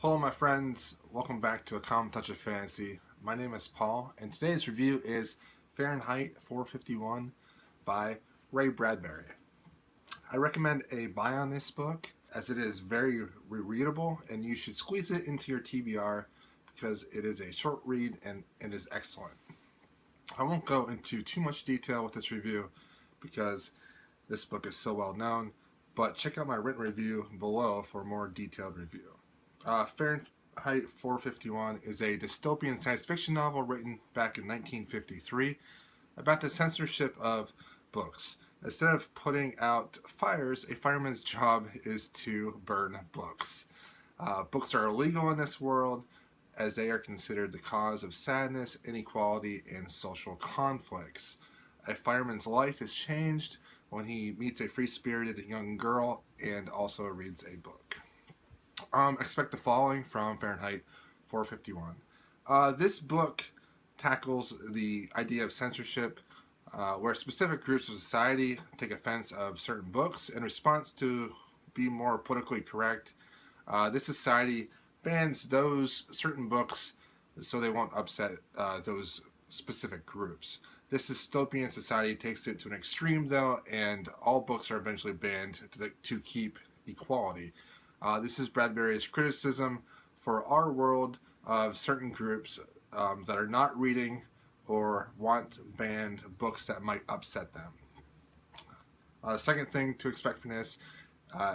Hello my friends, welcome back to A Calm Touch of Fantasy. My name is Paul, and today's review is Fahrenheit 451 by Ray Bradbury. I recommend a buy on this book as it is very readable and you should squeeze it into your TBR because it is a short read and it is excellent. I won't go into too much detail with this review because this book is so well known, but check out my written review below for a more detailed review. Fahrenheit 451 is a dystopian science fiction novel written back in 1953 about the censorship of books. Instead of putting out fires, a fireman's job is to burn books. Books are illegal in this world as they are considered the cause of sadness, inequality, and social conflicts. A fireman's life is changed when he meets a free-spirited young girl and also reads a book. Expect the following from Fahrenheit 451. This book tackles the idea of censorship where specific groups of society take offense of certain books in response to be more politically correct. This society bans those certain books so they won't upset those specific groups. This dystopian society takes it to an extreme though, and all books are eventually banned to keep equality. This is Bradbury's criticism for our world of certain groups that are not reading or want banned books that might upset them. Second thing to expect from this,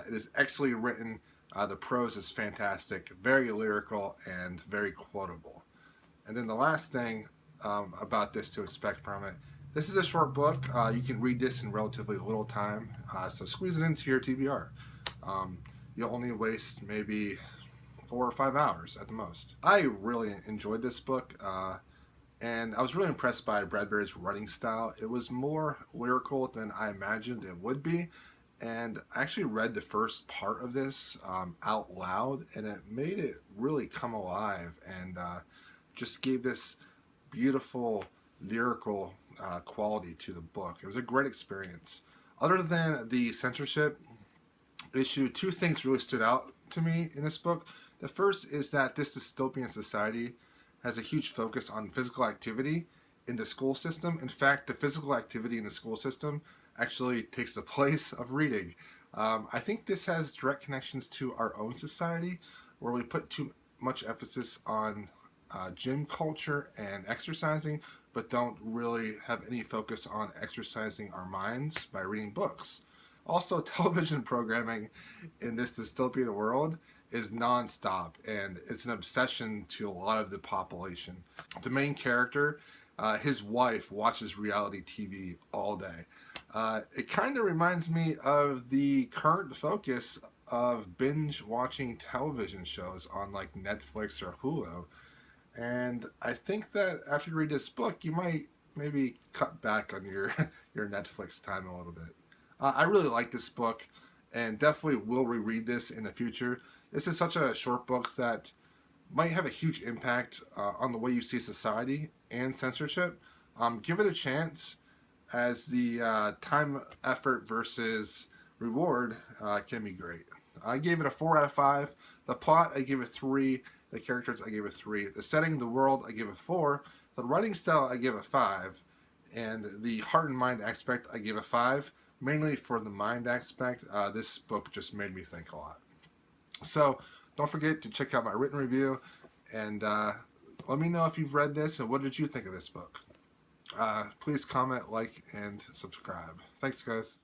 it is excellently written. The prose is fantastic, very lyrical, and very quotable. And then the last thing about this to expect from it, this is a short book. You can read this in relatively little time, so squeeze it into your TBR. You'll only waste maybe 4 or 5 hours at the most. I really enjoyed this book, and I was really impressed by Bradbury's writing style. It was more lyrical than I imagined it would be, and I actually read the first part of this out loud, and it made it really come alive and just gave this beautiful lyrical quality to the book. It was a great experience. Other than the censorship issue, two things really stood out to me in this book. The first is that this dystopian society has a huge focus on physical activity in the school system. In fact, the physical activity in the school system actually takes the place of reading. I think this has direct connections to our own society, where we put too much emphasis on gym culture and exercising, but don't really have any focus on exercising our minds by reading books. Also, television programming in this dystopian world is non-stop, and it's an obsession to a lot of the population. The main character, his wife, watches reality TV all day. It kind of reminds me of the current focus of binge watching television shows on like Netflix or Hulu. And I think that after you read this book, you might maybe cut back on your Netflix time a little bit. I really like this book and definitely will reread this in the future. This is such a short book that might have a huge impact on the way you see society and censorship. Give it a chance, as the time, effort versus reward can be great. I gave it a 4 out of 5. The plot, I gave it 3. The characters, I gave it 3. The setting, the world, I gave it 4. The writing style, I gave it 5. And the heart and mind aspect, I gave it 5. Mainly for the mind aspect. This book just made me think a lot. So don't forget to check out my written review, and let me know if you've read this and what did you think of this book. Please comment, like, and subscribe. Thanks, guys.